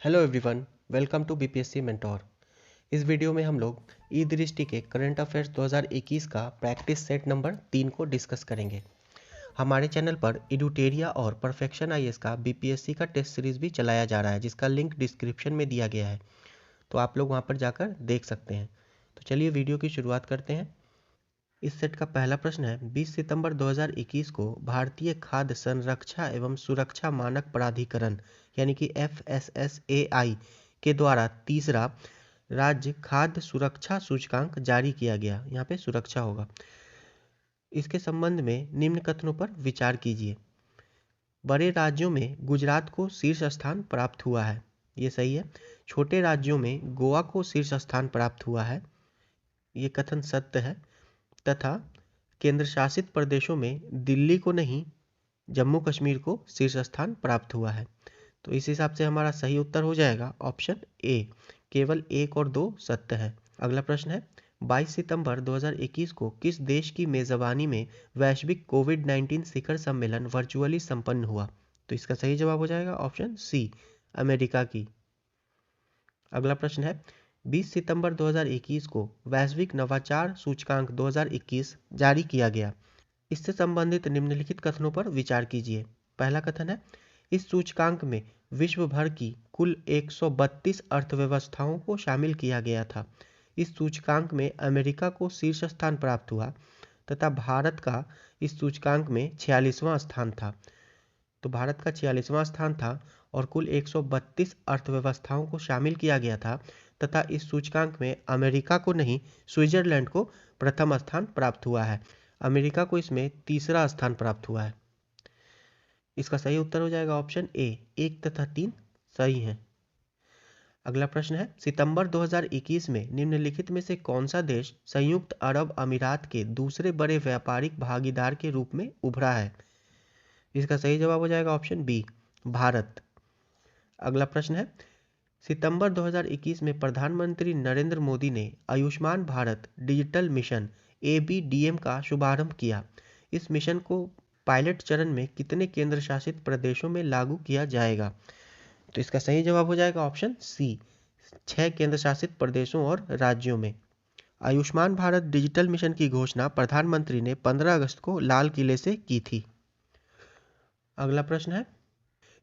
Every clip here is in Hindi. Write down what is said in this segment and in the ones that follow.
Hello everyone, welcome to BPSC mentor. इस वीडियो में हम लोग ई दृष्टि के करंट अफेयर्स 2021 का प्रैक्टिस सेट नंबर 3 को डिस्कस करेंगे। हमारे चैनल पर एडुटेरिया और परफेक्शन आईएएस का बीपीएससी का टेस्ट सीरीज भी चलाया जा रहा है, जिसका लिंक डिस्क्रिप्शन में दिया गया है, तो आप लोग वहां पर जाकर देख सकते हैं। तो चलिए वीडियो की शुरुआत करते हैं। इस सेट का पहला प्रश्न है, 20 सितंबर 2021 को भारतीय खाद्य संरक्षा एवं सुरक्षा मानक प्राधिकरण यानी कि FSSAI के द्वारा तीसरा राज्य खाद्य सुरक्षा सूचकांक जारी किया गया। यहाँ पे सुरक्षा होगा। इसके संबंध में निम्न कथनों पर विचार कीजिए। बड़े राज्यों में गुजरात को शीर्ष स्थान प्राप्त हुआ है, ये सही है। छोटे राज्यों में गोवा को शीर्ष स्थान प्राप्त हुआ है, ये कथन सत्य है। तथा केंद्र शासित प्रदेशों में दिल्ली को नहीं, जम्मू कश्मीर को शीर्ष स्थान प्राप्त हुआ है। तो इस हिसाब से हमारा सही उत्तर हो जाएगा ऑप्शन ए। केवल 1 और 2 सत्य है। अगला प्रश्न है, 22 सितंबर 2021 को किस देश की मेजबानी में वैश्विक कोविड-19 शिखर सम्मेलन वर्चुअली संपन्न हुआ? तो इसका सही जवाब हो जाएगा ऑप्शन सी, अमेरिका की। अगला प्रश्न है, 20 सितंबर 2021 को वैश्विक नवाचार सूचकांक 2021 जारी किया गया। इससे संबंधित निम्नलिखित कथनों पर विचार कीजिए। पहला कथन है, इस सूचकांक में विश्व भर की कुल 132 अर्थव्यवस्थाओं को शामिल किया गया था। इस सूचकांक में अमेरिका को शीर्ष स्थान प्राप्त हुआ तथा भारत का इस सूचकांक में 46वां स्थान था। तो भारत का 46वां स्थान था और कुल 132 अर्थव्यवस्थाओं को शामिल किया गया था तथा इस सूचकांक में अमेरिका को नहीं, स्विट्जरलैंड को प्रथम स्थान प्राप्त हुआ है। अमेरिका को इसमें तीसरा स्थान प्राप्त हुआ है। इसका सही उत्तर हो जाएगा ऑप्शन ए, 1 तथा 3 सही है। अगला प्रश्न है, सितंबर 2021 में निम्नलिखित में से कौन सा देश संयुक्त अरब अमीरात के दूसरे बड़े व्यापारिक भागीदार के रूप में उभरा है? इसका सही जवाब हो जाएगा ऑप्शन बी, भारत। अगला प्रश्न है, सितंबर 2021 में प्रधानमंत्री नरेंद्र मोदी ने Ayushman Bharat digital mission ABDM का शुभारंभ किया। इस मिशन को पायलट चरण में कितने केंद्र शासित प्रदेशों में लागू किया जाएगा? तो इसका सही जवाब हो जाएगा ऑप्शन सी, 6 केंद्र शासित प्रदेशों और राज्यों में। आयुष्मान भारत डिजिटल मिशन की घोषणा प्रधानमंत्री ने 15 अगस्त को लाल किले से की थी। अगला प्रश्न है,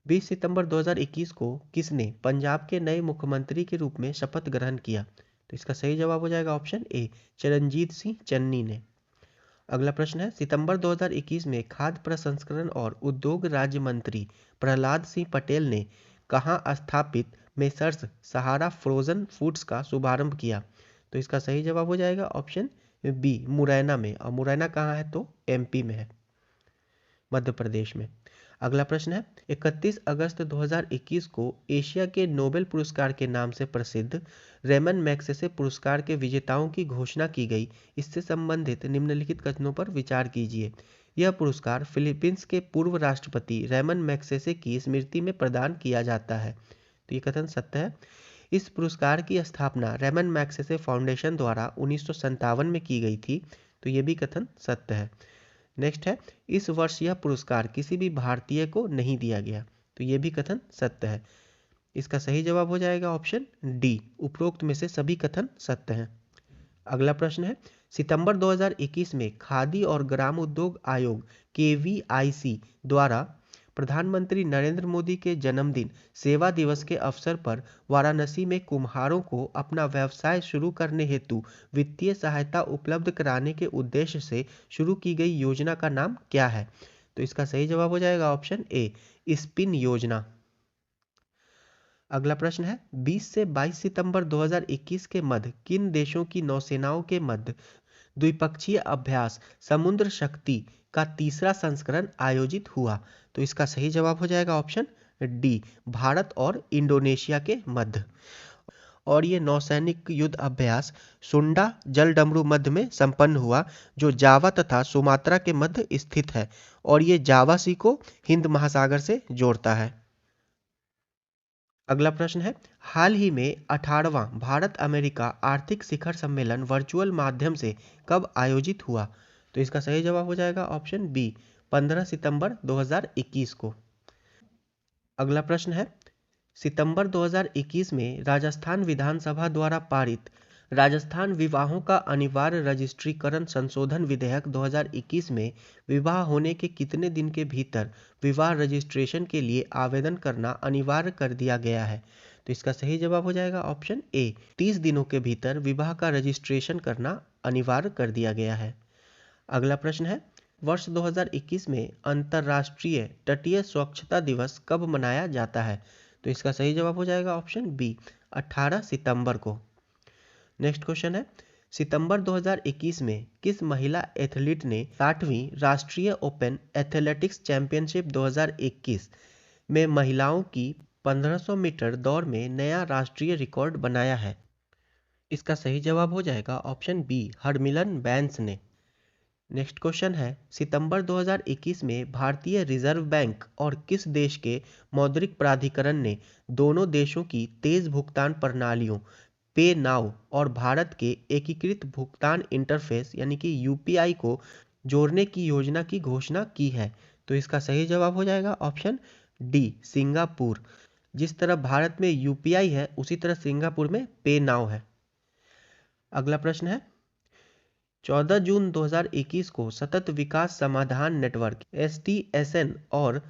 20 सितंबर 2021 को किसने पंजाब के नए मुख्यमंत्री के रूप में शपथ ग्रहण किया? तो इसका सही जवाब हो जाएगा ऑप्शन ए, चरणजीत सिंह चन्नी ने। अगला प्रश्न है, सितंबर 2021 में खाद्य प्रसंस्करण और उद्योग राज्य मंत्री प्रहलाद सिंह पटेल ने कहां स्थापित मेसर्स सहारा फ्रोजन फूड्स का शुभारंभ किया? तो इसका सही जवाब हो जाएगा ऑप्शन बी, मुरैना में। और मुरैना कहाँ है? तो MP में है, मध्य प्रदेश में। अगला प्रश्न है, 31 अगस्त 2021 को एशिया के नोबेल पुरस्कार के नाम से प्रसिद्ध रेमन मैग्सेसे पुरस्कार के विजेताओं की घोषणा की गई। इससे संबंधित निम्नलिखित कथनों पर विचार कीजिए। यह पुरस्कार फिलीपींस के पूर्व राष्ट्रपति रेमन मैग्सेसे की स्मृति में प्रदान किया जाता है। तो ये कथन सत्य है। इस पुरस्कार की स्थापना रेमन मैग्सेसे फाउंडेशन द्वारा 1957 में की गई थी। तो ये भी कथन सत्य है। नेक्स्ट है, इस वर्ष यह पुरस्कार किसी भी भारतीय को नहीं दिया गया। तो ये भी कथन सत्य है। इसका सही जवाब हो जाएगा ऑप्शन डी, उपरोक्त में से सभी कथन सत्य हैं। अगला प्रश्न है, सितंबर 2021 में खादी और ग्राम उद्योग आयोग KVIC द्वारा प्रधानमंत्री नरेंद्र मोदी के जन्मदिन सेवा दिवस के अवसर पर वाराणसी में कुम्हारों को अपना व्यवसाय शुरू करने हेतु वित्तीय सहायता उपलब्ध कराने के उद्देश्य से शुरू की गई योजना का नाम क्या है? तो इसका सही जवाब हो जाएगा ऑप्शन ए, स्पिन योजना। अगला प्रश्न है, 20 से 22 सितंबर 2021 के मध्य किन देशों की नौसेनाओं के मध्य द्विपक्षीय अभ्यास समुद्र शक्ति का तीसरा संस्करण आयोजित हुआ? तो इसका सही जवाब हो जाएगा ऑप्शन डी, भारत और इंडोनेशिया के मध्य। और ये नौसैनिक युद्ध अभ्यास सुंडा जलडमरू मध्य में संपन्न हुआ, जो जावा तथा सुमात्रा के मध्य स्थित है। और ये जावा सी को हिंद महासागर से जोड़ता है। अगला प्रश्न है, हाल ही में 18वां भारत अमेरिका आर्थिक शिखर सम्मेलन वर्चुअल माध्यम से कब आयोजित हुआ? तो इसका सही जवाब हो जाएगा ऑप्शन बी, 15 सितंबर 2021 को। अगला प्रश्न है, सितंबर 2021 में राजस्थान विधानसभा द्वारा पारित राजस्थान विवाहों का अनिवार्य रजिस्ट्रीकरण संशोधन विधेयक 2021 में विवाह होने के कितने दिन के भीतर विवाह रजिस्ट्रेशन के लिए आवेदन करना अनिवार्य कर दिया गया है? तो इसका सही जवाब हो जाएगा ऑप्शन ए, 30 दिनों के भीतर विवाह का रजिस्ट्रेशन करना अनिवार्य कर दिया गया है। अगला प्रश्न है, वर्ष 2021 में अंतर्राष्ट्रीय तटीय स्वच्छता दिवस कब मनाया जाता है? तो इसका सही जवाब हो जाएगा ऑप्शन बी, 18 सितंबर को। नेक्स्ट क्वेश्चन है, सितंबर 2021 में किस महिला एथलीट ने 60वीं राष्ट्रीय ओपन एथलेटिक्स चैंपियनशिप 2021 में महिलाओं की 1500 मीटर दौड़ में नया राष्ट्रीय रिकॉर्ड बनाया है? इसका सही जवाब हो जाएगा ऑप्शन बी, हरमिलन बैंस ने। नेक्स्ट क्वेश्चन है, सितंबर 2021 में भारतीय रिजर्व बैंक और किस देश के मौद्रिक प्राधिकरण ने दोनों देशों की तेज भुगतान प्रणालियों पे नाउ और भारत के एकीकृत भुगतान इंटरफेस यानी कि यूपीआई को जोड़ने की योजना की घोषणा की है? तो इसका सही जवाब हो जाएगा ऑप्शन डी, सिंगापुर। जिस तरह भारत में यूपीआई है उसी तरह सिंगापुर में पे नाउ है। अगला प्रश्न है, 14 जून 2021 को सतत विकास समाधान नेटवर्क STSN और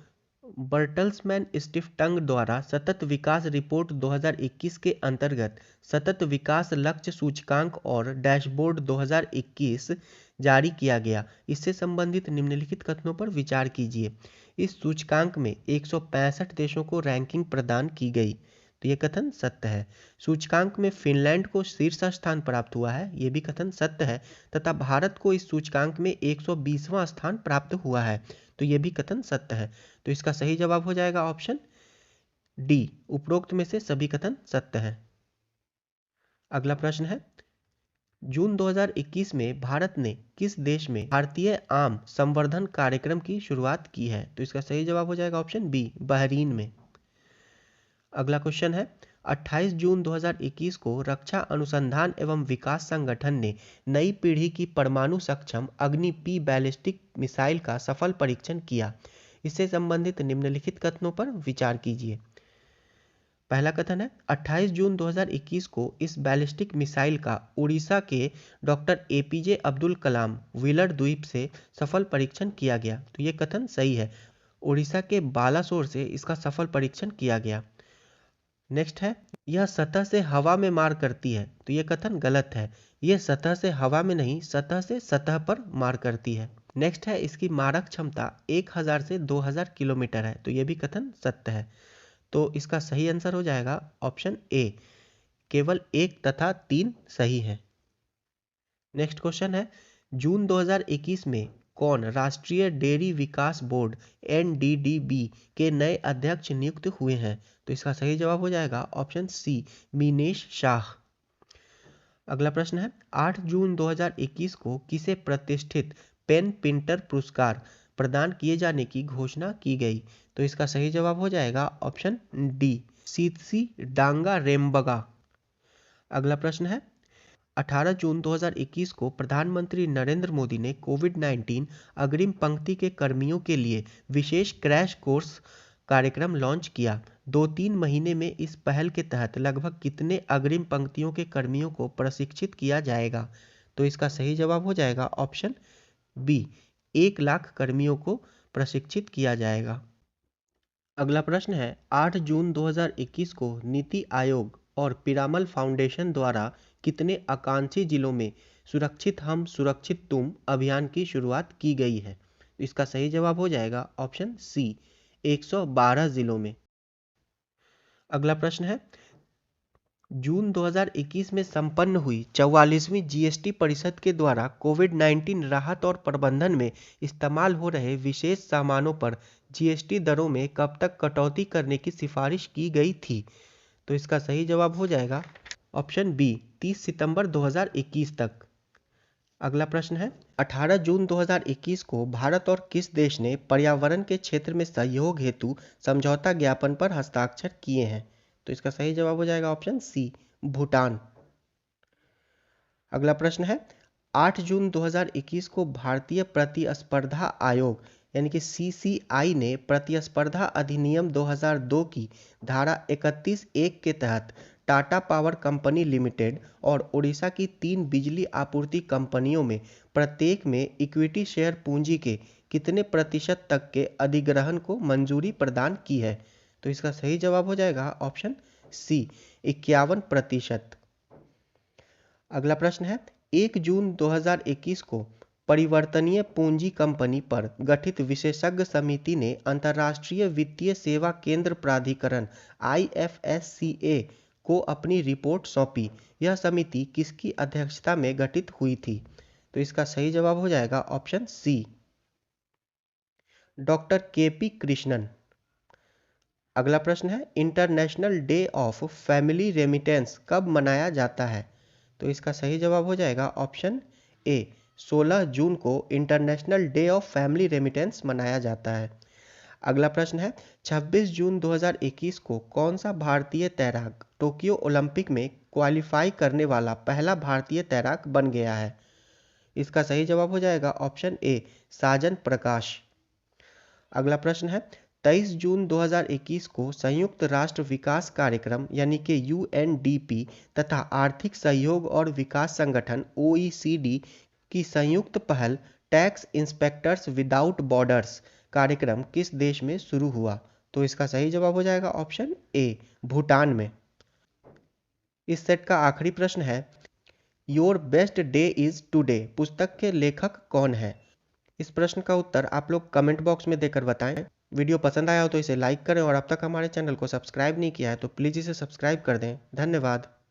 बर्टल्समैन स्टिफ्टंग द्वारा सतत विकास रिपोर्ट 2021 के अंतर्गत सतत विकास लक्ष्य सूचकांक और डैशबोर्ड 2021 जारी किया गया। इससे संबंधित निम्नलिखित कथनों पर विचार कीजिए। इस सूचकांक में 165 देशों को रैंकिंग प्रदान की गई। तो ये कथन सत्य है। सूचकांक में फिनलैंड को शीर्ष स्थान प्राप्त हुआ है, ये भी कथन सत्य है। तथा भारत को इस सूचकांक में 120वां स्थान प्राप्त हुआ है, तो ये भी कथन सत्य है। तो इसका सही जवाब हो जाएगा ऑप्शन डी, उपरोक्त में से सभी कथन सत्य है। अगला प्रश्न है, जून 2021 में भारत ने किस देश में भारतीय आम संवर्धन कार्यक्रम की शुरुआत की है? तो इसका सही जवाब हो जाएगा ऑप्शन बी, बहरीन में। अगला क्वेश्चन है, 28 जून 2021 को रक्षा अनुसंधान एवं विकास संगठन ने नई पीढ़ी की परमाणु सक्षम अग्नि P बैलिस्टिक मिसाइल का सफल परीक्षण किया। इससे संबंधित निम्नलिखित कथनों पर विचार कीजिए। पहला कथन है, 28 जून 2021 को इस बैलिस्टिक मिसाइल का उड़ीसा के doctor APJ Abdul Kalam wheeler द्वीप से सफल परीक्षण किया गया। तो ये कथन सही है, उड़ीसा के बालासोर से इसका सफल परीक्षण किया गया। नेक्स्ट है, यह सतह से हवा में मार करती है। तो यह कथन गलत है, यह सतह से हवा में नहीं, सतह से सतह पर मार करती है। नेक्स्ट है, इसकी मारक क्षमता 1000 से 2000 किलोमीटर है। तो यह भी कथन सत्य है। तो इसका सही आंसर हो जाएगा ऑप्शन ए, केवल 1 तथा 3 सही है। नेक्स्ट क्वेश्चन है, जून 2021 में कौन राष्ट्रीय डेयरी विकास बोर्ड NDDB के नए अध्यक्ष नियुक्त हुए हैं? तो इसका सही जवाब हो जाएगा ऑप्शन सी, मीनेश शाह। अगला प्रश्न है, 8 जून 2021 को किसे प्रतिष्ठित पेन पिंटर पुरस्कार प्रदान किए जाने की घोषणा की गई? तो इसका सही जवाब हो जाएगा ऑप्शन डी, सीतसी डांगा रेम्बगा। अगला प्रश्न है, 18 जून 2021 को प्रधानमंत्री नरेंद्र मोदी ने कोविड-19 अग्रिम पंक्ति के कर्मियों के लिए विशेष क्रैश कोर्स कार्यक्रम लॉन्च किया। 2-3 महीने में इस पहल के तहत लगभग कितने अग्रिम पंक्तियों के कर्मियों को प्रशिक्षित किया जाएगा? तो इसका सही जवाब हो जाएगा ऑप्शन बी, 1 लाख कर्मियों को प्रशिक्षित किया जाएगा। अगला प्रश्न है, 8 जून 2021 को नीति आयोग और पिरामल फाउंडेशन द्वारा कितने आकांक्षी जिलों में सुरक्षित हम सुरक्षित तुम अभियान की शुरुआत की गई है? इसका सही जवाब हो जाएगा ऑप्शन सी, 112 जिलों में। अगला प्रश्न है, जून 2021 में संपन्न हुई 44वीं GST परिषद के द्वारा कोविड-19 राहत और प्रबंधन में इस्तेमाल हो रहे विशेष सामानों पर GST दरों में कब तक कटौती करने की सिफारिश की गई थी? तो इसका सही जवाब हो जाएगा ऑप्शन बी, 30 सितंबर 2021 तक। अगला प्रश्न है, 18 जून 2021 को भारत और किस देश ने पर्यावरण के क्षेत्र में सहयोग हेतु समझौता ज्ञापन पर हस्ताक्षर किए हैं? तो इसका सही जवाब हो जाएगा ऑप्शन सी, भूटान। अगला प्रश्न है, 8 जून 2021 को भारतीय प्रतिस्पर्धा आयोग यानी कि CCI ने प्रतिस्पर्धा अधिनियम 2002 की धारा 31(1) के तहत टाटा पावर कंपनी लिमिटेड और ओडिशा की 3 बिजली आपूर्ति कंपनियों में प्रत्येक में इक्विटी शेयर पूंजी के कितने प्रतिशत तक के अधिग्रहण को मंजूरी प्रदान की है। तो इसका सही जवाब हो जाएगा ऑप्शन सी, 51%। अगला प्रश्न है, 1 जून 2021 को परिवर्तनीय पूंजी कंपनी पर गठित विशेषज्ञ समिति ने अंतर्राष्ट्रीय वित्तीय सेवा केंद्र प्राधिकरण IFSCA को अपनी रिपोर्ट सौंपी। यह समिति किसकी अध्यक्षता में गठित हुई थी? तो इसका सही जवाब हो जाएगा option C, doctor KP Krishnan. अगला प्रश्न है, International Day of Family Remittances कब मनाया जाता है? तो इसका सही जवाब हो जाएगा ऑप्शन ए, 16 जून को international Day of Family remittance मनाया जाता है। अगला प्रश्न है, 26 जून 2021 को कौन सा भारतीय तैराक टोक्यो ओलंपिक में क्वालिफाई करने वाला पहला भारतीय तैराक बन गया है? इसका सही जवाब हो जाएगा ऑप्शन ए, साजन प्रकाश। अगला प्रश्न है, 23 जून 2021 को संयुक्त राष्ट्र विकास कार्यक्रम यानी कि UNDP तथा आर्थिक सहयोग और विकास संगठन OECD की संयुक्त पहल टैक्स इंस्पेक्टर्स विदाउट बॉर्डर्स कार्यक्रम किस देश में शुरू हुआ? तो इसका सही जवाब हो जाएगा ऑप्शन ए, भूटान में। इस सेट का आखिरी प्रश्न है, your best day is today पुस्तक के लेखक कौन है? इस प्रश्न का उत्तर आप लोग कमेंट बॉक्स में देकर बताएं। वीडियो पसंद आया हो तो इसे लाइक करें और अब तक हमारे चैनल को सब्सक्राइब नहीं किया है तो प्लीज़ इसे सब्सक्राइब कर दें। धन्यवाद।